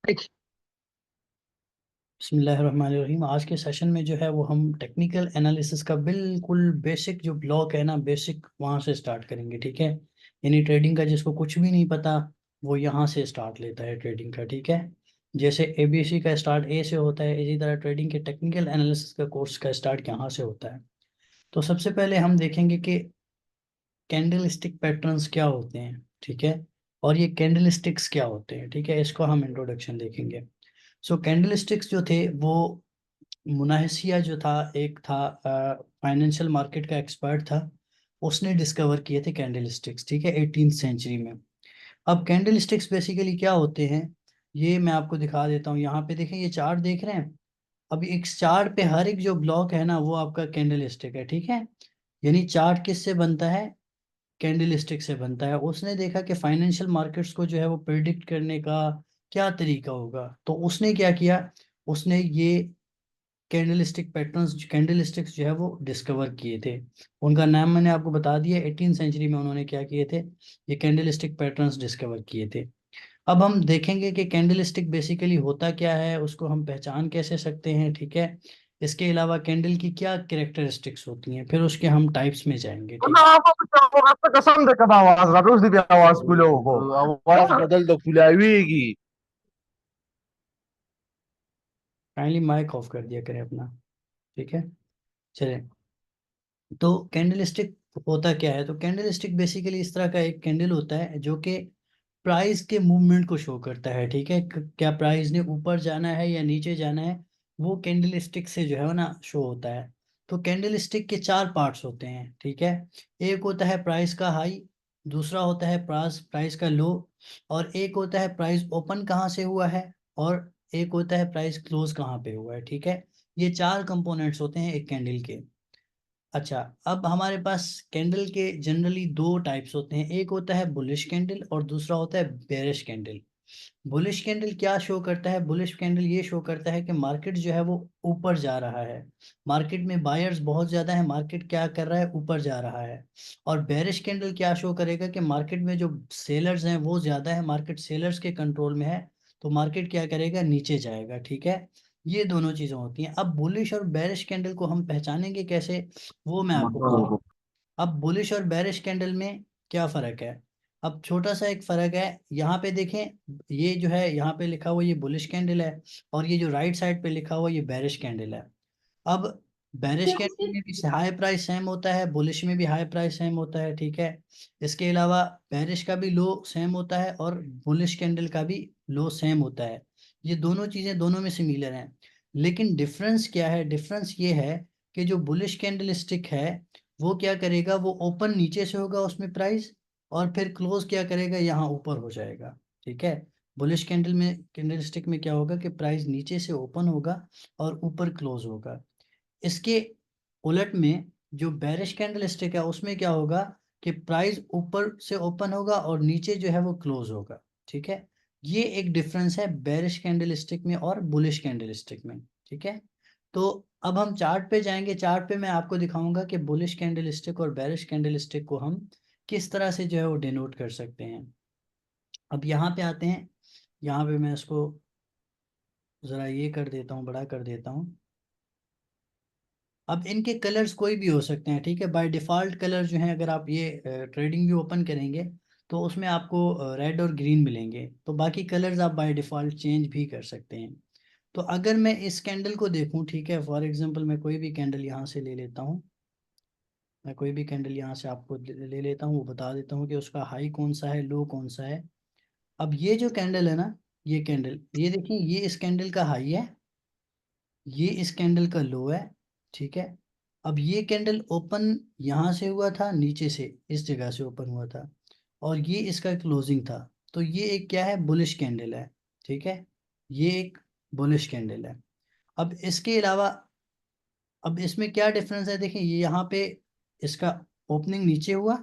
बिस्मिल्लाहिर्रहमानिर्रहीम। आज के सेशन में जो है वो हम टेक्निकल एनालिसिस का बिल्कुल बेसिक जो ब्लॉक है ना, बेसिक वहाँ से स्टार्ट करेंगे। ठीक है, यानी ट्रेडिंग का जिसको कुछ भी नहीं पता वो यहाँ से स्टार्ट लेता है ट्रेडिंग का। ठीक है, जैसे एबीसी का स्टार्ट ए से होता है, इसी तरह ट्रेडिंग के टेक्निकल एनालिसिस का कोर्स का स्टार्ट यहाँ से होता है। तो सबसे पहले हम देखेंगे कि कैंडल स्टिक पैटर्न्स क्या होते हैं। ठीक है, और ये कैंडल स्टिक्स क्या होते हैं। ठीक है, इसको हम इंट्रोडक्शन देखेंगे। सो कैंडल स्टिक्स जो थे वो मुनाहिसिया जो था, एक था फाइनेंशियल मार्केट का एक्सपर्ट था, उसने डिस्कवर किए थे कैंडल स्टिक्स। ठीक है, 18th सेंचुरी में। अब कैंडल स्टिक्स बेसिकली क्या होते हैं ये मैं आपको दिखा देता हूँ। यहाँ पे देखें, ये चार्ट देख रहे हैं। अभी एक चार्ट पे हर एक जो ब्लॉक है ना वो आपका कैंडल स्टिक है। ठीक है, यानी चार्ट किससे बनता है, कैंडल स्टिक से बनता है। उसने देखा कि फाइनेंशियल मार्केट्स को जो है वो प्रिडिक्ट करने का क्या तरीका होगा, तो उसने क्या किया, उसने ये कैंडलस्टिक पैटर्न्स, कैंडलस्टिक्स जो है वो डिस्कवर किए थे। उनका नाम मैंने आपको बता दिया। 18th सेंचुरी में उन्होंने क्या किए थे, ये कैंडलस्टिक पैटर्न्स डिस्कवर किए थे। अब हम देखेंगे कि कैंडलस्टिक बेसिकली होता क्या है, उसको हम पहचान कैसे सकते हैं। ठीक है, इसके अलावा कैंडल की क्या कैरेक्टरिस्टिक्स होती हैं, फिर उसके हम टाइप्स में जाएंगे। ठीक है, Wala ako sa kasam de kadawas ratus di awas pulo ko. Awas kadal do pulawigi. Kindly mike off कर दिया करें अपना। ठीक है, चलें। तो कैंडलस्टिक होता क्या है, तो कैंडलस्टिक बेसिकली इस तरह का एक कैंडल होता है जो कि प्राइस के मूवमेंट को शो करता है। ठीक है, क्या प्राइस ने ऊपर जाना है या नीचे जाना है, वो कैंडल स्टिक से जो है ना शो होता है। तो कैंडल स्टिक के चार पार्ट्स होते हैं। ठीक है, एक होता है प्राइस का हाई, दूसरा होता है प्राइस प्राइस का लो, और एक होता है प्राइस ओपन कहाँ से हुआ है, और एक होता है प्राइस क्लोज कहाँ पे हुआ है। ठीक है, ये चार कंपोनेंट्स होते हैं एक कैंडल के। अच्छा, अब हमारे पास कैंडल के जनरली दो टाइप्स होते हैं, एक होता है बुलिश कैंडल और दूसरा होता है बेरिश कैंडल। बुलिश कैंडल क्या शो करता है, बुलिश कैंडल ये शो करता है कि मार्केट जो है वो ऊपर जा रहा है, मार्केट में बायर्स बहुत ज्यादा है, मार्केट क्या कर रहा है, ऊपर जा रहा है। और बेरिश कैंडल क्या शो करेगा कि मार्केट में जो सेलर्स हैं वो ज्यादा है, मार्केट सेलर्स के कंट्रोल में है, तो मार्केट क्या करेगा, नीचे जाएगा। ठीक है, ये दोनों चीजें होती हैं। अब बुलिश और बेरिश कैंडल को हम पहचानेंगे कैसे, वो मैं आपको बता रहा हूँ। अब बुलिश और बेरिश कैंडल में क्या फर्क है, अब छोटा सा एक फर्क है। यहाँ पे देखें, ये जो है यहाँ पे लिखा हुआ ये बुलिश कैंडल है, और ये जो राइट साइड पे लिखा हुआ ये बेरिश कैंडल है। अब बेरिश कैंडल में भी हाई प्राइस सेम होता है, बुलिश में भी हाई प्राइस सेम होता है। ठीक है, इसके अलावा बेरिश का भी लो सेम होता है और बुलिश कैंडल का भी लो सेम होता है। ये दोनों चीजें दोनों में सिमिलर हैं, लेकिन डिफरेंस क्या है, डिफरेंस ये है कि जो बुलिश कैंडल स्टिक है वो क्या करेगा, वो ओपन नीचे से होगा उसमें प्राइस, और फिर क्लोज क्या करेगा, यहाँ ऊपर हो जाएगा। ठीक है, बुलिश कैंडल में, कैंडल स्टिक में क्या होगा कि प्राइस नीचे से ओपन होगा और ऊपर क्लोज होगा। इसके उलट में जो बेरिश कैंडल स्टिक है उसमें क्या होगा कि प्राइस ऊपर से ओपन होगा और नीचे जो है वो क्लोज होगा। ठीक है, ये एक डिफरेंस है बेरिश कैंडल स्टिक में और बुलिश कैंडल स्टिक में। ठीक है, तो अब हम चार्ट पे जाएंगे। चार्ट पे मैं आपको दिखाऊंगा कि बुलिश कैंडल स्टिक और बेरिश कैंडल स्टिक को हम किस तरह से जो है वो डिनोट कर सकते हैं। अब यहाँ पे आते हैं, यहाँ पे मैं इसको ज़रा ये कर देता हूँ, बड़ा कर देता हूँ। अब इनके कलर्स कोई भी हो सकते हैं। ठीक है, बाय डिफ़ॉल्ट कलर जो हैं, अगर आप ये ट्रेडिंग व्यू ओपन करेंगे तो उसमें आपको रेड और ग्रीन मिलेंगे, तो बाकी कलर्स आप बाय डिफ़ॉल्ट चेंज भी कर सकते हैं। तो अगर मैं इस कैंडल को देखूं, ठीक है, फॉर एग्जांपल मैं कोई भी कैंडल यहाँ से ले लेता हूँ, मैं कोई भी कैंडल यहाँ से आपको ले लेता हूँ, वो बता देता हूँ कि उसका हाई कौन सा है, लो कौन सा है। अब ये जो कैंडल है ना, ये कैंडल, ये देखिए, ये इस कैंडल का हाई है, ये इस कैंडल का लो है। ठीक है, अब ये कैंडल ओपन यहाँ से हुआ था, नीचे से इस जगह से ओपन हुआ था, और ये इसका क्लोजिंग था। तो ये एक क्या है, बुलिश कैंडल है। ठीक है, ये एक बुलिश कैंडल है। अब इसके अलावा, अब इसमें क्या डिफरेंस है, देखिए ये यहाँ पे इसका ओपनिंग नीचे हुआ,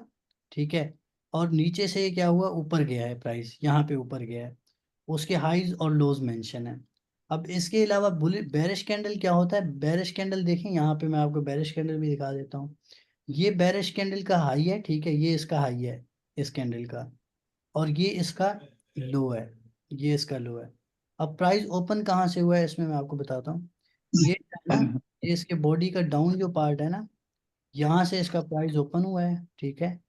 ठीक है, और नीचे से ये क्या हुआ, ऊपर गया है, प्राइस यहाँ पे ऊपर गया है, उसके हाईज और लोज मेंशन है। अब इसके अलावा बुल बेरिश कैंडल क्या होता है, बेरिश कैंडल देखें, यहाँ पे मैं आपको बेरिश कैंडल भी दिखा देता हूँ। ये बेरिश कैंडल का हाई है, ठीक है, ये इसका हाई है इस कैंडल का, और ये इसका लो है, ये इसका लो है। अब प्राइस ओपन कहाँ से हुआ है इसमें मैं आपको बताता हूँ। ये है ना, ये इसके बॉडी का डाउन जो पार्ट है ना, यहाँ से इसका प्राइस ओपन हुआ है, ठीक है।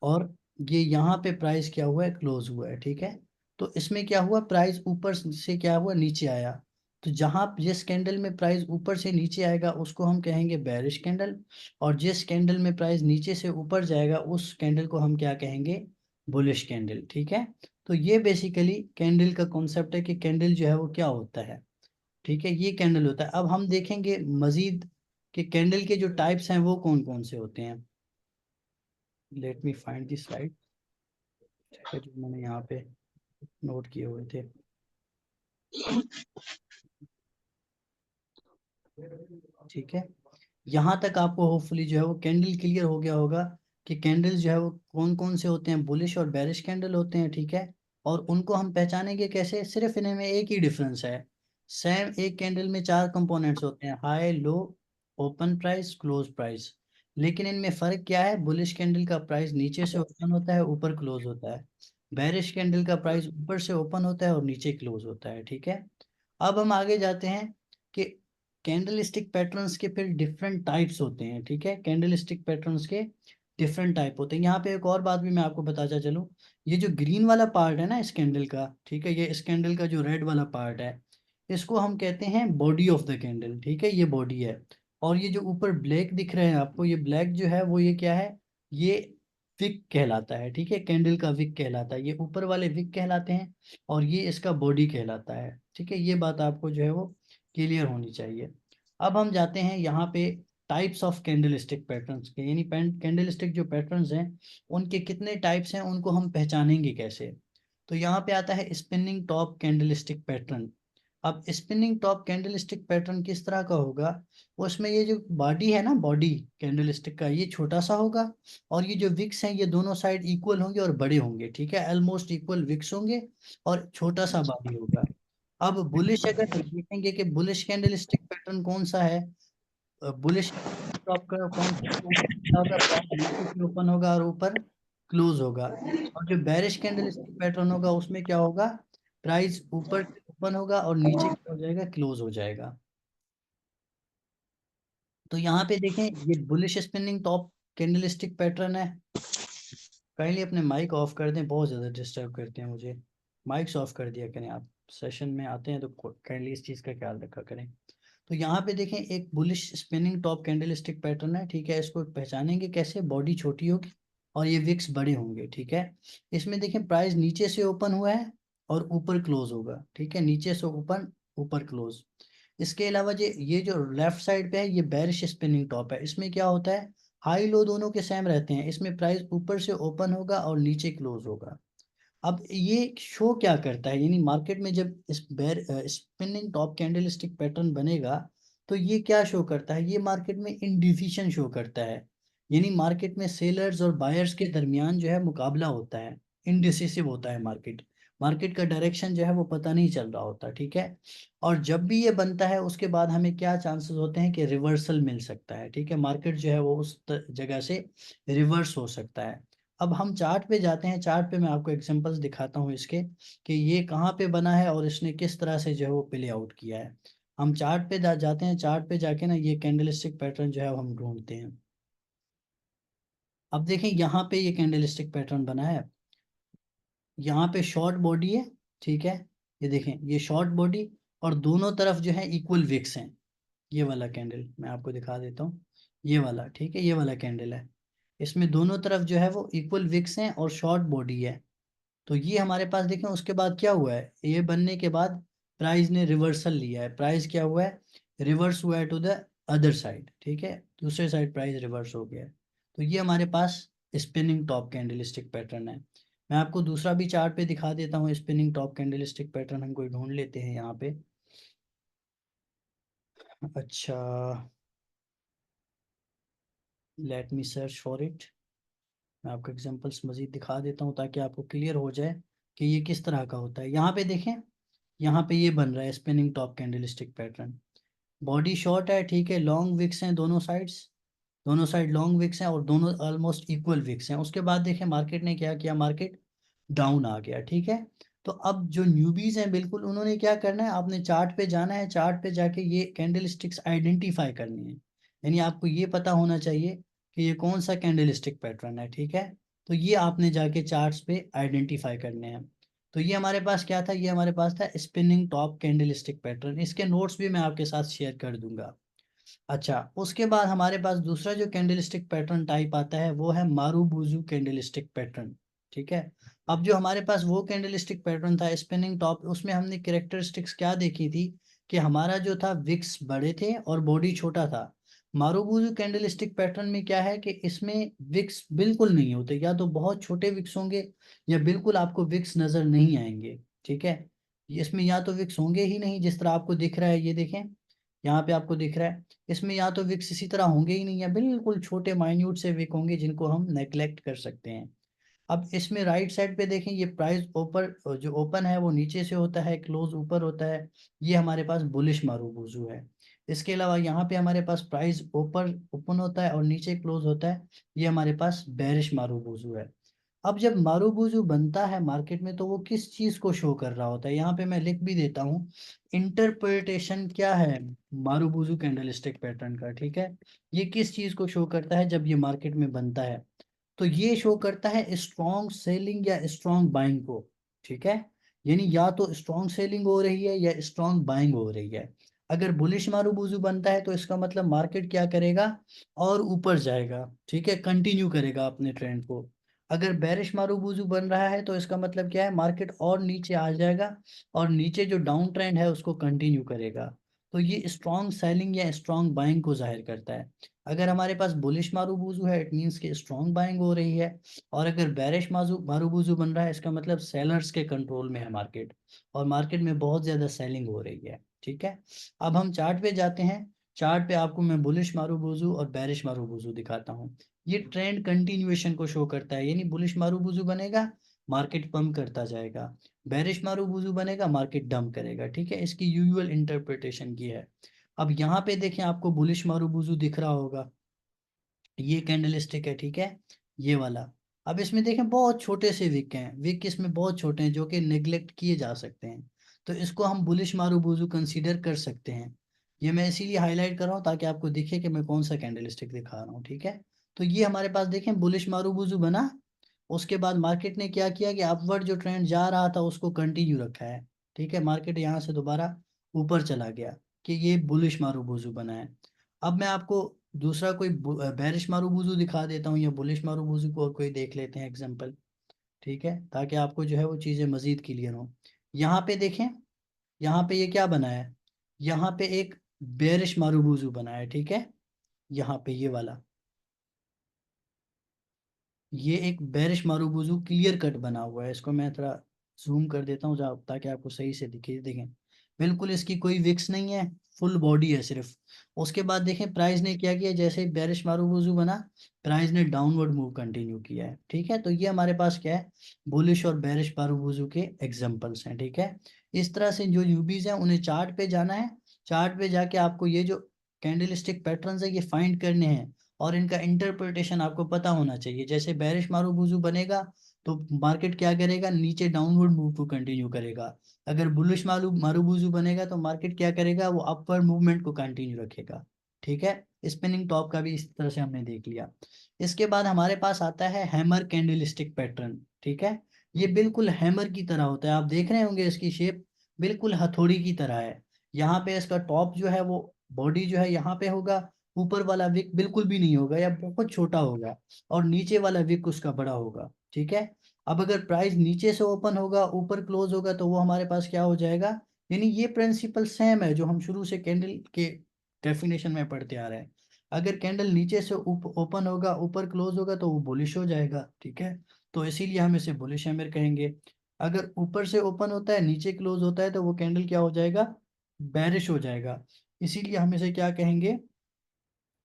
और ये यहाँ पे प्राइस क्या हुआ है, क्लोज हुआ है, ठीक है। तो इसमें क्या हुआ, प्राइस ऊपर से क्या हुआ, नीचे आया। तो जहाँ जिस कैंडल में प्राइस ऊपर से नीचे आएगा उसको हम कहेंगे बेरिश कैंडल, और जिस कैंडल में प्राइस नीचे से ऊपर जाएगा उस कैंडल को हम क्या कहेंगे, बुलिश कैंडल, ठीक है। तो ये बेसिकली कैंडल का कॉन्सेप्ट है कि कैंडल जो है वो क्या होता है, ठीक है, ये कैंडल होता है। अब हम देखेंगे मजीद कि कैंडल के जो टाइप्स हैं वो कौन कौन से होते हैं। Late me find this slide, जो मैंने यहाँ पे नोट किए हुए थे। ठीक है, यहाँ तक आपको होपफुली जो है वो कैंडल क्लियर हो गया होगा कि कैंडल जो है वो कौन कौन से होते हैं, बुलिश और बेरिश कैंडल होते हैं, ठीक है। और उनको हम पहचानेंगे कैसे, सिर्फ इनमें एक ही डिफरेंस है। सेम एक कैंडल में चार कंपोनेंट्स होते हैं, हाई, लो, ओपन प्राइस, क्लोज प्राइस। लेकिन इनमें फर्क क्या है, बुलिश कैंडल का प्राइस नीचे से ओपन होता है, ऊपर क्लोज होता है। बेरिश कैंडल का प्राइस ऊपर से ओपन होता है और नीचे क्लोज होता है, ठीक है। अब हम आगे जाते हैं कि कैंडल स्टिक पैटर्न्स के फिर डिफरेंट टाइप्स होते हैं, ठीक है। कैंडल स्टिक पैटर्न्स के डिफरेंट टाइप होते हैं। यहाँ पे एक और बात भी मैं आपको बताता चलूँ, ये जो ग्रीन वाला पार्ट है ना इस कैंडल का, ठीक है, ये इस कैंडल का जो रेड वाला पार्ट है, इसको हम कहते हैं बॉडी ऑफ द कैंडल, ठीक है, ये बॉडी है। और ये जो ऊपर ब्लैक दिख रहे हैं आपको, ये ब्लैक जो है वो ये क्या है, ये विक कहलाता है, ठीक है, कैंडल का विक कहलाता है, ये ऊपर वाले विक कहलाते हैं। और ये इसका बॉडी कहलाता है, ठीक है, ये बात आपको जो है वो क्लियर होनी चाहिए। अब हम जाते हैं यहाँ पे types of candle stick patterns के, यानी कैंडल स्टिक जो पैटर्न्स हैं उनके कितने टाइप्स हैं, उनको हम पहचानेंगे कैसे। तो यहाँ पे आता है spinning top candlestick pattern. अब spinning top candlestick pattern किस तरह का होगा, उसमें ये जो बॉडी है ना, बॉडी कैंडल स्टिक का ये छोटा सा होगा, और ये जो विक्स हैं ये दोनों साइड इक्वल होंगे और बड़े होंगे, ठीक है, ऑलमोस्ट इक्वल विक्स होंगे और छोटा सा बॉडी होगा। अब बुलिश अगर देखेंगे कि बुलिश कैंडल स्टिक पैटर्न कौन सा है, बुलिश टॉप का कौन सा क्या होगा, प्राइस नीचे से ओपन होगा और ऊपर क्लोज होगा। और जो बेरिश कैंडल स्टिक पैटर्न होगा उसमें क्या होगा, प्राइस ऊपर से ओपन होगा और नीचे क्या हो जाएगा, क्लोज हो जाएगा। तो यहाँ पे देखें, ये bullish spinning top candlestick pattern है। काइंडली अपने माइक ऑफ कर दें, बहुत ज़्यादा डिस्टर्ब करते हैं मुझे। माइक्स ऑफ कर दिया करें, आप सेशन में आते हैं तो काइंडली इस चीज़ का ख्याल रखा करें। तो यहाँ पे देखें एक bullish spinning top candlestick pattern है, ठीक है, इसको पहचानेंगे कैसे, बॉडी छोटी होगी और ये विक्स बड़े होंगे, ठीक है। इसमें देखें प्राइस नीचे से ओपन हुआ है और ऊपर क्लोज होगा, ठीक है, नीचे से ओपन ऊपर क्लोज। इसके अलावा ये जो लेफ्ट साइड पे है ये बेरिश स्पिनिंग टॉप है, इसमें क्या होता है, हाई लो दोनों के सेम रहते हैं, इसमें प्राइस ऊपर से ओपन होगा और नीचे क्लोज होगा। अब ये शो क्या करता है, यानी मार्केट में जब इस spinning top candlestick pattern बनेगा तो ये क्या शो करता है, ये मार्केट में इंडिसिशन शो करता है। यानी मार्केट में सेलर्स और बायर्स के दरमियान जो है मुकाबला होता है, इनडिसिसिव होता है मार्केट। मार्केट का डायरेक्शन जो है वो पता नहीं चल रहा होता, ठीक है। और जब भी ये बनता है उसके बाद हमें क्या चांसेस होते हैं कि रिवर्सल मिल सकता है, ठीक है, मार्केट जो है वो उस जगह से रिवर्स हो सकता है। अब हम चार्ट पे जाते हैं, चार्ट पे मैं आपको एग्जांपल्स दिखाता हूँ इसके कि ये कहाँ पे बना है और इसने किस तरह से जो है वो प्ले आउट किया है। हम चार्ट पे जाते हैं, चार्ट पे जाके ना ये कैंडलस्टिक पैटर्न जो है वो हम ढूंढते हैं। अब देखें यहाँ पे ये कैंडलस्टिक पैटर्न बना है, यहाँ पे शॉर्ट बॉडी है, ठीक है, ये देखें ये शॉर्ट बॉडी और दोनों तरफ जो है इक्वल विक्स हैं। ये वाला कैंडल मैं आपको दिखा देता हूँ, ये वाला, ठीक है, ये वाला कैंडल है, इसमें दोनों तरफ जो है वो इक्वल विक्स हैं और शॉर्ट बॉडी है। तो ये हमारे पास देखें उसके बाद क्या हुआ है, ये बनने के बाद प्राइस ने रिवर्सल लिया है, प्राइस क्या हुआ है, रिवर्स हुआ है टू द अदर साइड, ठीक है, दूसरे साइड प्राइस रिवर्स हो गया है। तो ये हमारे पास स्पिनिंग टॉप कैंडलस्टिक पैटर्न है। मैं आपको दूसरा भी चार्ट पे दिखा देता हूँ, स्पिनिंग टॉप कैंडलस्टिक पैटर्न हम कोई ढूंढ लेते हैं यहाँ पे। अच्छा, let me search for it. मैं आपको एग्जांपल्स मजीद दिखा देता हूँ ताकि आपको क्लियर हो जाए कि ये किस तरह का होता है। यहाँ पे देखें, यहाँ पे ये बन रहा है spinning top candlestick pattern. Body short है, ठीक है, लॉन्ग विक्स हैं दोनों साइड्स, दोनों साइड लॉन्ग विक्स हैं और दोनों ऑलमोस्ट इक्वल विक्स हैं। उसके बाद देखें मार्केट ने क्या किया, मार्केट डाउन आ गया, ठीक है। तो अब जो न्यूबीज हैं बिल्कुल उन्होंने क्या करना है, आपने चार्ट पे जाना है, चार्ट पे जाके ये कैंडल स्टिक्स आइडेंटिफाई करनी है। यानी आपको ये पता होना चाहिए कि ये कौन सा कैंडल स्टिक पैटर्न है, ठीक है। तो ये आपने जाके चार्ट्स पे आइडेंटिफाई करने हैं। तो ये हमारे पास क्या था, ये हमारे पास था spinning top candlestick pattern. इसके नोट्स भी मैं आपके साथ शेयर कर दूंगा। अच्छा, उसके बाद हमारे पास दूसरा जो कैंडलस्टिक पैटर्न टाइप आता है वो है मारूबुजू कैंडलस्टिक पैटर्न, ठीक है। अब जो हमारे पास वो कैंडलस्टिक पैटर्न था स्पिनिंग टॉप, उसमें हमने कैरेक्टरिस्टिक्स क्या देखी थी कि हमारा जो था विक्स बड़े थे और बॉडी छोटा था। मारूबुजू कैंडलस्टिक पैटर्न में क्या है कि इसमें विक्स बिल्कुल नहीं होते, या तो बहुत छोटे विक्स होंगे या बिल्कुल आपको विक्स नजर नहीं आएंगे, ठीक है। इसमें या तो विक्स होंगे ही नहीं, जिस तरह आपको दिख रहा है, ये देखें यहाँ पे आपको दिख रहा है, इसमें या तो विक्स इसी तरह होंगे ही नहीं, या बिल्कुल छोटे माइन्यूट से विक होंगे जिनको हम नेग्लेक्ट कर सकते हैं। अब इसमें राइट साइड पे देखें, ये प्राइस ऊपर जो ओपन है वो नीचे से होता है, क्लोज ऊपर होता है। ये हमारे पास बुलिश मारूबुजू है। इसके अलावा यहाँ पे हमारे पास प्राइस ऊपर ओपन होता है और नीचे क्लोज होता है, ये हमारे पास बेरिश मारूबुजू है। अब जब मारूबुजू बनता है मार्केट में तो वो किस चीज को शो कर रहा होता है, यहाँ पे मैं लिख भी देता हूँ। इंटरप्रिटेशन क्या है मारूबुजू कैंडलस्टिक पैटर्न का, ठीक है। ये किस चीज को शो करता है जब ये मार्केट में बनता है, तो ये शो करता है स्ट्रॉन्ग सेलिंग या स्ट्रॉन्ग बाइंग को, ठीक है। यानी या तो स्ट्रॉन्ग सेलिंग हो रही है या स्ट्रॉन्ग बाइंग हो रही है। अगर बुलिश मारूबुजू बनता है तो इसका मतलब मार्केट क्या करेगा, और ऊपर जाएगा, ठीक है, कंटिन्यू करेगा अपने ट्रेंड को। अगर बेरिश मारूबुजू बन रहा है तो इसका मतलब क्या है, मार्केट और नीचे आ जाएगा और नीचे जो डाउन ट्रेंड है उसको कंटिन्यू करेगा। तो ये स्ट्रॉन्ग सेलिंग या स्ट्रॉन्ग बाइंग को जाहिर करता है। अगर हमारे पास बुलिश मारूबुजू है इट मीन्स कि स्ट्रॉन्ग बाइंग हो रही है। और अगर बेरिश मारूबुजू बन रहा है इसका मतलब सेलर्स के कंट्रोल में है मार्केट, और मार्केट में बहुत ज्यादा सेलिंग हो रही है, ठीक है। अब हम चार्ट पे जाते हैं। चार्ट पे आपको मैं बुलिश मारूबुजू और बेरिश मारूबुजू दिखाता हूँ। ये ट्रेंड कंटिन्यूएशन को शो करता है, यानी बुलिश मारूबुजू बनेगा, मार्केट पंप करता जाएगा। बेरिश मारूबुजू बनेगा, मार्केट डंप करेगा, ठीक है। इसकी यूजुअल इंटरप्रिटेशन की है। अब यहाँ पे देखें, आपको बुलिश मारूबुजू दिख रहा होगा, ये कैंडल स्टिक है, ठीक है, ये वाला। अब इसमें देखें बहुत छोटे से विक हैं, विक इसमें बहुत छोटे हैं जो कि नेग्लेक्ट किए जा सकते हैं। तो इसको हम बुलिश मारूबुजू कंसीडर कर सकते हैं। ये मैं इसीलिए हाईलाइट कर रहा हूँ ताकि आपको दिखे कि मैं कौन सा कैंडल स्टिक दिखा रहा हूँ, ठीक है। तो ये हमारे पास देखें बुलिश मारूबुजू बना, उसके बाद मार्केट ने क्या किया कि अपवर्ड जो ट्रेंड जा रहा था उसको कंटिन्यू रखा है, ठीक है। मार्केट यहाँ से दोबारा ऊपर चला गया कि ये बुलिश मारूबुजू बना है। अब मैं आपको दूसरा कोई बेरिश मारूबुजू दिखा देता हूँ या बुलिश मारूबुजू को, और कोई देख लेते हैं एग्जांपल, ठीक है, ताकि आपको जो है वो चीज़ें मजीद क्लियर हो। यहाँ पे देखें, यहाँ पे ये क्या बना है, यहाँ पे एक बेरिश मारूबुजू बना है, ठीक है। यहाँ पे ये वाला, ये एक बेरिश मारूबुजू क्लियर कट बना हुआ है। इसको मैं थोड़ा जूम कर देता हूँ ताकि आपको सही से दिखे, देखें बिल्कुल इसकी कोई विक्स नहीं है, फुल बॉडी है सिर्फ। उसके बाद देखें प्राइस ने क्या किया, जैसे बेरिश मारूबुजू बना, प्राइस ने डाउनवर्ड मूव कंटिन्यू किया है, ठीक है। तो ये हमारे पास क्या है, बुलिश और बेरिश मारूबुजू के एग्जांपल्स हैं, ठीक है। इस तरह से जो यूबीज हैं उन्हें चार्ट पे जाना है। चार्ट पे जाके आपको ये जो कैंडलस्टिक पैटर्न्स है ये फाइंड करने हैं, और इनका इंटरप्रिटेशन आपको पता होना चाहिए। जैसे बेरिश मारूबुजू बनेगा तो मार्केट क्या करेगा, नीचे डाउनवर्ड मूव को कंटिन्यू करेगा। अगर बुलिश मारूबुजू बनेगा तो मार्केट क्या करेगा, वो अपवर्ड मूवमेंट को कंटिन्यू रखेगा, ठीक है। स्पिनिंग टॉप का भी इस तरह से हमने देख लिया। इसके बाद हमारे पास आता है हैमर कैंडलस्टिक पैटर्न, ठीक है। ये बिल्कुल हैमर की तरह होता है, आप देख रहे होंगे इसकी शेप बिल्कुल हथौड़ी की तरह है। यहाँ पे इसका टॉप जो है वो बॉडी जो है यहाँ पे होगा, ऊपर वाला विक बिल्कुल भी नहीं होगा या बहुत छोटा होगा, और नीचे वाला विक उसका बड़ा होगा, ठीक है। अब अगर प्राइस नीचे से ओपन होगा ऊपर क्लोज होगा तो वो हमारे पास क्या हो जाएगा, यानी ये प्रिंसिपल सेम है जो हम शुरू से कैंडल के डेफिनेशन में पढ़ते आ रहे हैं। अगर कैंडल नीचे से ओपन होगा ऊपर क्लोज होगा तो वो बुलिश हो जाएगा, ठीक है। तो इसीलिए हम इसे बुलिश हैमर कहेंगे। अगर ऊपर से ओपन होता है नीचे क्लोज होता है तो वो कैंडल क्या हो जाएगा, बेरिश हो जाएगा। इसीलिए हम इसे क्या कहेंगे,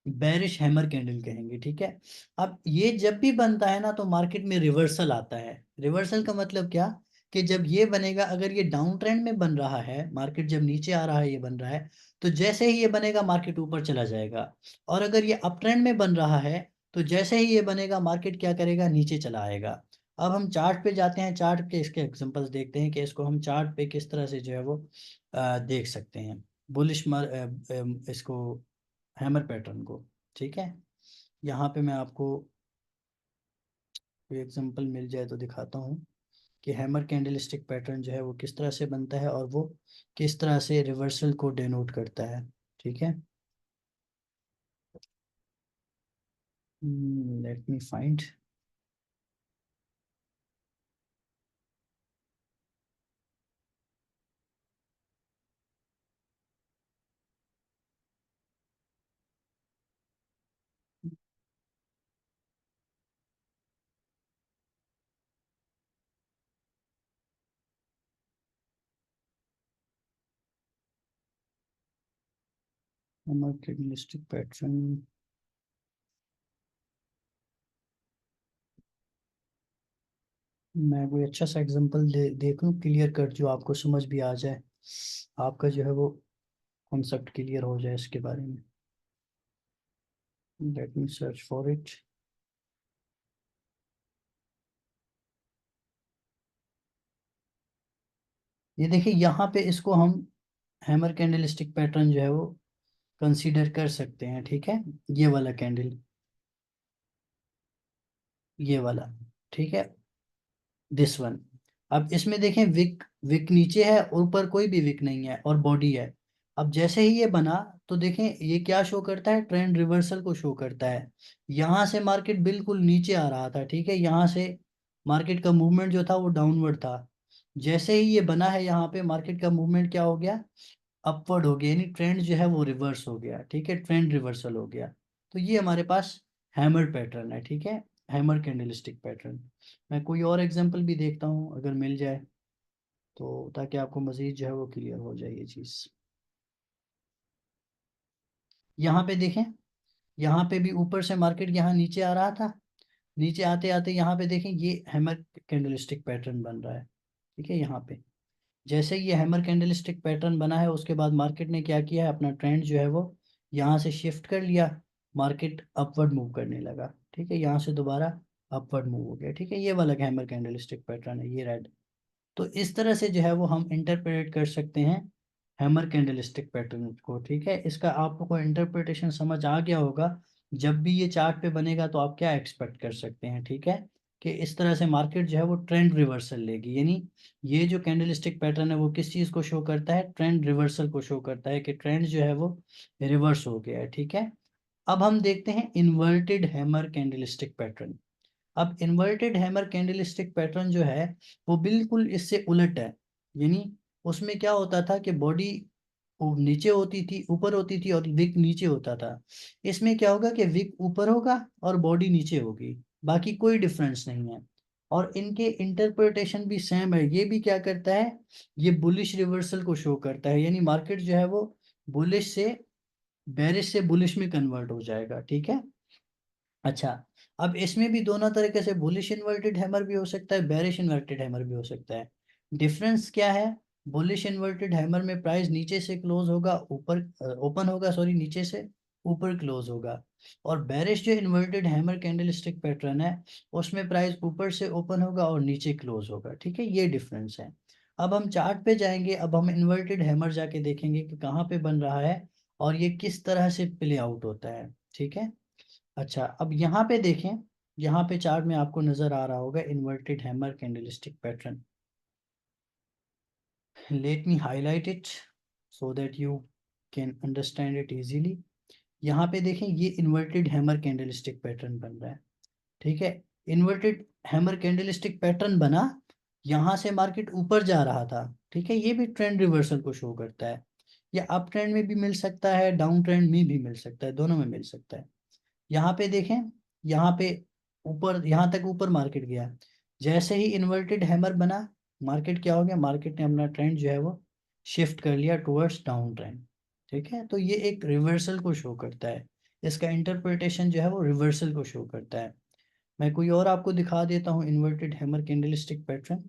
बेरिश हैमर कैंडल कहेंगे, ठीक है। अब ये जब भी बनता है ना तो मार्केट में रिवर्सल आता है। रिवर्सल का मतलब क्या, कि जब ये बनेगा, अगर ये डाउन ट्रेंड में बन रहा है, मार्केट जब नीचे आ रहा है ये बन रहा है, तो जैसे ही ये बनेगा मार्केट ऊपर चला जाएगा। और अगर ये अप ट्रेंड में बन रहा है तो जैसे ही ये बनेगा मार्केट क्या करेगा, नीचे चला आएगा। अब हम चार्ट पे जाते हैं, चार्ट के इसके एग्जांपल्स देखते हैं कि इसको हम चार्ट पे किस तरह से जो है वो देख सकते हैं, बुलिश इसको हैमर पैटर्न को। ठीक है, यहाँ पे मैं आपको कोई एग्जांपल मिल जाए तो दिखाता हूँ कि हैमर कैंडलस्टिक पैटर्न जो है वो किस तरह से बनता है और वो किस तरह से रिवर्सल को डिनोट करता है। ठीक है, late me find. Hammer candlestick pattern, मैं कोई अच्छा सा एग्जांपल देख लूँ क्लियर कट, जो आपको समझ भी आ जाए, आपका जो है वो कॉन्सेप्ट क्लियर हो जाए इसके बारे में। Let me search for it. ये देखिए यहाँ पे इसको हम हैमर कैंडलस्टिक पैटर्न जो है वो कंसीडर कर सकते हैं। ठीक है, ये वाला कैंडल, ये वाला, ठीक है, दिस वन। अब इसमें देखें विक, विक नीचे है, ऊपर कोई भी विक नहीं है और बॉडी है। अब जैसे ही ये बना तो देखें ये क्या शो करता है, ट्रेंड रिवर्सल को शो करता है। यहाँ से मार्केट बिल्कुल नीचे आ रहा था, ठीक है, यहाँ से मार्केट का मूवमेंट जो था वो डाउनवर्ड था। जैसे ही ये बना है यहाँ पे मार्केट का मूवमेंट क्या हो गया, अपवर्ड हो गया, यानी ट्रेंड जो है वो रिवर्स हो गया। ठीक है, ट्रेंड रिवर्सल हो गया। तो ये हमारे पास हैमर पैटर्न है। ठीक है, हैमर कैंडलस्टिक पैटर्न। मैं कोई और एग्जांपल भी देखता हूँ अगर मिल जाए तो, ताकि आपको मजीद जो है वो क्लियर हो जाए ये चीज़। यहाँ पे देखें, यहाँ पे भी ऊपर से मार्केट यहाँ नीचे आ रहा था, नीचे आते आते यहाँ पे देखें ये हैमर कैंडलस्टिक पैटर्न बन रहा है। ठीक है, यहाँ पे जैसे ये हैमर कैंडलस्टिक पैटर्न बना है उसके बाद मार्केट ने क्या किया है, अपना ट्रेंड जो है वो यहाँ से शिफ्ट कर लिया, मार्केट अपवर्ड मूव करने लगा। ठीक है, यहाँ से दोबारा अपवर्ड मूव हो गया। ठीक है, ये वाला हैमर कैंडलस्टिक पैटर्न है, ये रेड। तो इस तरह से जो है वो हम इंटरप्रेट कर सकते हैं हैमर कैंडलस्टिक पैटर्न को। ठीक है, इसका आपको इंटरप्रिटेशन समझ आ गया होगा। जब भी ये चार्ट पे बनेगा तो आप क्या एक्सपेक्ट कर सकते हैं। ठीक है, कि इस तरह से मार्केट जो है वो ट्रेंड रिवर्सल लेगी, यानी ये जो कैंडलस्टिक पैटर्न है वो किस चीज़ को शो करता है, ट्रेंड रिवर्सल को शो करता है, कि ट्रेंड जो है वो रिवर्स हो गया है। ठीक है, अब हम देखते हैं इन्वर्टेड हैमर कैंडलस्टिक पैटर्न। अब इन्वर्टेड हैमर कैंडलस्टिक पैटर्न जो है वो बिल्कुल इससे उलट है, यानी उसमें क्या होता था कि बॉडी नीचे होती थी, ऊपर होती थी और विक नीचे होता था। इसमें क्या होगा कि विक ऊपर होगा और बॉडी नीचे होगी, बाकी कोई डिफरेंस नहीं है। और इनके इंटरप्रिटेशन भी सेम है, ये भी क्या करता है, ये बुलिश रिवर्सल को शो करता है, यानी मार्केट जो है वो बुलिश से बेरिश से बुलिश में कन्वर्ट हो जाएगा। ठीक है, अच्छा, अब इसमें भी दोनों तरीके से बुलिश इन्वर्टेड हैमर भी हो सकता है, बेरिश इन्वर्टेड हैमर भी हो सकता है। डिफरेंस क्या है, बुलिश इन्वर्टेड हैमर में प्राइस नीचे से क्लोज होगा, ऊपर ओपन होगा, सॉरी, नीचे से ऊपर क्लोज होगा। और बेरिश जो इन्वर्टेड हैमर कैंडलस्टिक पैटर्न है उसमें प्राइस ऊपर से ओपन होगा और नीचे क्लोज होगा। ठीक है, ये डिफरेंस है। अब हम चार्ट पे जाएंगे, अब हम इन्वर्टेड हैमर जाके देखेंगे कि कहाँ पे बन रहा है और ये किस तरह से प्ले आउट होता है। ठीक है, अच्छा, अब यहाँ पे देखें, यहाँ पे चार्ट में आपको नजर आ रहा होगा inverted hammer candlestick pattern. Let me highlight it so that you can understand it easily. यहाँ पे देखें ये इन्वर्टेड हैमर कैंडलस्टिक पैटर्न बन रहा है। ठीक है, इन्वर्टेड हैमर कैंडलस्टिक पैटर्न बना, यहाँ से मार्केट ऊपर जा रहा था। ठीक है, ये भी ट्रेंड रिवर्सल को शो करता है, या अप ट्रेंड में भी मिल सकता है, डाउन ट्रेंड में भी मिल सकता है, दोनों में मिल सकता है। यहाँ पे देखें, यहाँ पे ऊपर, यहाँ तक ऊपर मार्केट गया, जैसे ही इन्वर्टेड हैमर बना मार्केट क्या हो गया, मार्केट ने अपना ट्रेंड जो है वो शिफ्ट कर लिया टुवर्ड्स डाउन ट्रेंड। ठीक है, तो ये एक रिवर्सल को शो करता है, इसका इंटरप्रिटेशन जो है वो रिवर्सल को शो करता है। मैं कोई और आपको दिखा देता हूँ inverted hammer candlestick pattern,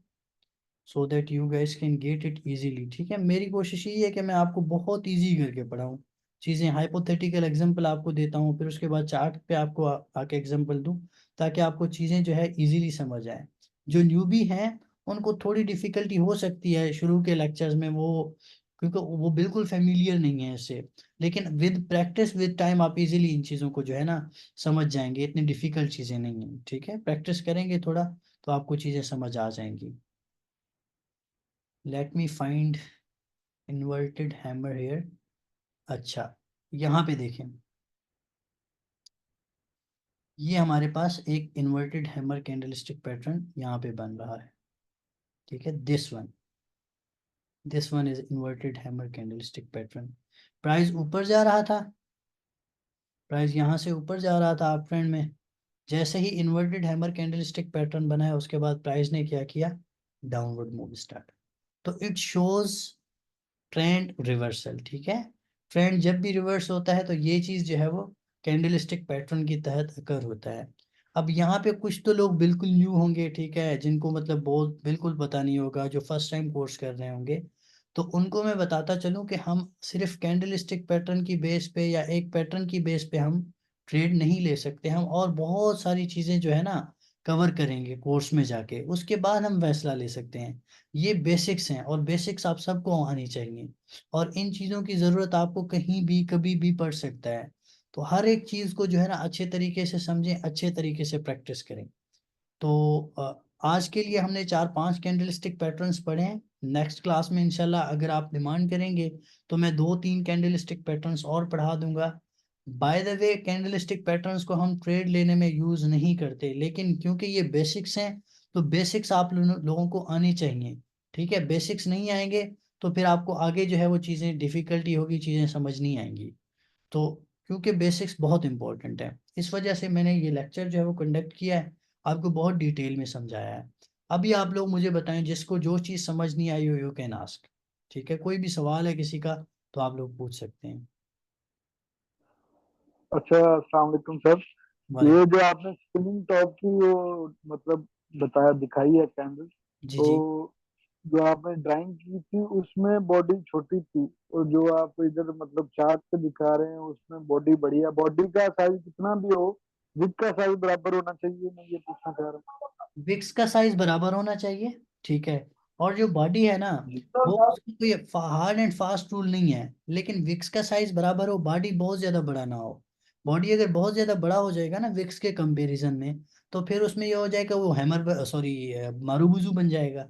so that you guys can get it easily. ठीक है, मेरी कोशिश ये है कि मैं आपको बहुत इजी करके पढ़ाऊँ चीज़ें, हाइपोथेटिकल एग्जांपल आपको देता हूँ, फिर उसके बाद चार्ट पे आपको आके एग्जांपल दूँ, ताकि आपको चीज़ें जो है इजीली समझ आए। जो न्यूबी हैं उनको थोड़ी डिफिकल्टी हो सकती है शुरू के लेक्चर्स में, वो क्योंकि वो बिल्कुल फेमिलियर नहीं है इससे। लेकिन विद प्रैक्टिस विद टाइम आप इजीली इन चीज़ों को जो है ना समझ जाएंगे, इतनी डिफिकल्ट चीज़ें नहीं हैं, ठीक है, प्रैक्टिस करेंगे थोड़ा तो आपको चीज़ें समझ आ जाएंगी। Let me find inverted hammer here. अच्छा, यहाँ पे देखें, ये हमारे पास एक इन्वर्टेड हैमर कैंडलस्टिक पैटर्न यहाँ पे बन रहा है, ठीक है, this one is inverted hammer candlestick pattern. Price ऊपर जा रहा था, प्राइस यहाँ से ऊपर जा रहा था अप ट्रेंड में। जैसे ही इन्वर्टेड हैमर कैंडलस्टिक पैटर्न बना है उसके बाद प्राइस ने क्या किया, डाउनवर्ड मूव स्टार्ट। तो इट शोज ट्रेंड रिवर्सल, ठीक है। ट्रेंड जब भी रिवर्स होता है तो ये चीज जो है वो कैंडलस्टिक पैटर्न की तहत अकर होता है। अब यहाँ पे कुछ तो लोग बिल्कुल न्यू होंगे, ठीक है, जिनको मतलब बहुत बिल्कुल पता नहीं होगा, जो फर्स्ट टाइम कोर्स कर रहे होंगे, तो उनको मैं बताता चलूं कि हम सिर्फ कैंडलस्टिक पैटर्न की बेस पे या एक पैटर्न की बेस पे हम ट्रेड नहीं ले सकते, हम और बहुत सारी चीजें जो है ना कवर करेंगे कोर्स में जाके, उसके बाद हम फैसला ले सकते हैं। ये बेसिक्स हैं और बेसिक्स आप सबको आनी चाहिए, और इन चीज़ों की ज़रूरत आपको कहीं भी कभी भी पड़ सकता है। तो हर एक चीज़ को जो है ना अच्छे तरीके से समझें, अच्छे तरीके से प्रैक्टिस करें। तो आज के लिए हमने 4-5 कैंडलस्टिक पैटर्न्स पढ़े हैं। नेक्स्ट क्लास में इंशाल्लाह अगर आप डिमांड करेंगे तो मैं 2-3 कैंडलस्टिक पैटर्न्स और पढ़ा दूंगा। By the way, candlestick patterns को हम ट्रेड लेने में यूज़ नहीं करते, लेकिन क्योंकि ये बेसिक्स हैं तो बेसिक्स आप लोगों को आनी चाहिए, ठीक है। बेसिक्स नहीं आएंगे तो फिर आपको आगे जो है वो चीज़ें डिफ़िकल्टी होगी, चीज़ें समझ नहीं आएंगी। तो क्योंकि बेसिक्स बहुत इंपॉर्टेंट है, इस वजह से मैंने ये लेक्चर जो है वो कंडक्ट किया है, आपको बहुत डिटेल में समझाया है। अभी आप लोग मुझे बताएं, जिसको जो चीज़ समझ नहीं आई हो यू कैन आस्क, ठीक है, कोई भी सवाल है किसी का तो आप लोग पूछ सकते हैं। अच्छा, अस्सलाम वालेकुम सर। वाले, ये जो आपने स्पिनिंग टॉप की वो मतलब बताया, दिखाई है कैंडल, जी तो जी। जो आपने ड्राइंग की थी उसमें बॉडी छोटी थी, और जो आप इधर मतलब चार्ट पे दिखा रहे हैं उसमें बॉडी बड़ी है। बॉडी का साइज कितना भी हो, विग का साइज बराबर होना चाहिए, मैं ये पूछना चाह रहा विक्स का साइज बराबर होना चाहिए, ठीक है। और जो बॉडी है ना, वो हूँ। उसकी कोई हार्ड एंड फास्ट रूल नहीं है, लेकिन विक्स का साइज बराबर हो, बॉडी बहुत ज्यादा बड़ा ना हो। बॉडी अगर बहुत ज्यादा बड़ा हो जाएगा ना विक्स के कंपैरिजन में, तो फिर उसमें ये हो जाएगा वो हैमर, सॉरी, मारूबुजू बन जाएगा,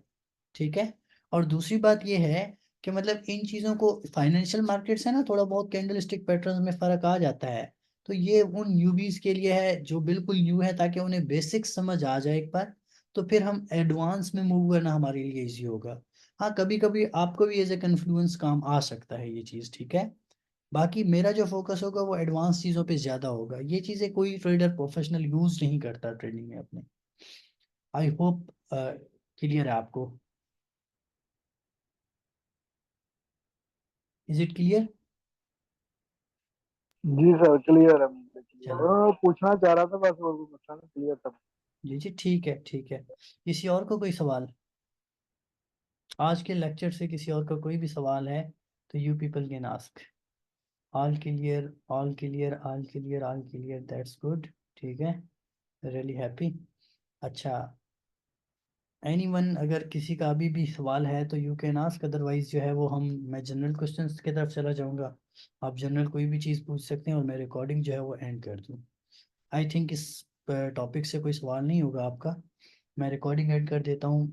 ठीक है। और दूसरी बात ये है कि मतलब इन चीज़ों को फाइनेंशियल मार्केट से ना थोड़ा बहुत कैंडल स्टिक पैटर्न में फर्क आ जाता है। तो ये उन न्यूबीज के लिए है जो बिल्कुल न्यू है, ताकि उन्हें बेसिक्स समझ आ जाए एक बार, तो फिर हम एडवांस में मूव करना हमारे लिए इजी होगा। हाँ, कभी कभी आपको भी एज ए कन्फ्लुएंस काम आ सकता है ये चीज़, ठीक है। बाकी मेरा जो फोकस होगा वो एडवांस चीज़ों पे ज़्यादा होगा, ये चीज़ें कोई ट्रेडर प्रोफेशनल यूज नहीं करता ट्रेडिंग में अपने। आई होप क्लियर है आपको। Is it clear? जी सर, क्लियर है, मुझे क्लियर चलो, है। पूछना चाह रहा था बस, वो मसला क्लियर था। जी जी, ठीक है ठीक है। किसी और को कोई सवाल, आज के लेक्चर से किसी और का कोई भी सवाल है तो you people can ask. All clear, all clear, all clear, all clear, that's good, ठीक है, रियली हैप्पी। अच्छा, एनीवन, अगर किसी का अभी भी सवाल है तो यू कैन आस्क, अदरवाइज जो है वो मैं जनरल क्वेश्चंस की तरफ चला जाऊंगा। आप जनरल कोई भी चीज़ पूछ सकते हैं और मैं रिकॉर्डिंग जो है वो एंड कर दूँ। आई थिंक इस टॉपिक से कोई सवाल नहीं होगा आपका। मैं रिकॉर्डिंग एंड कर देता हूँ।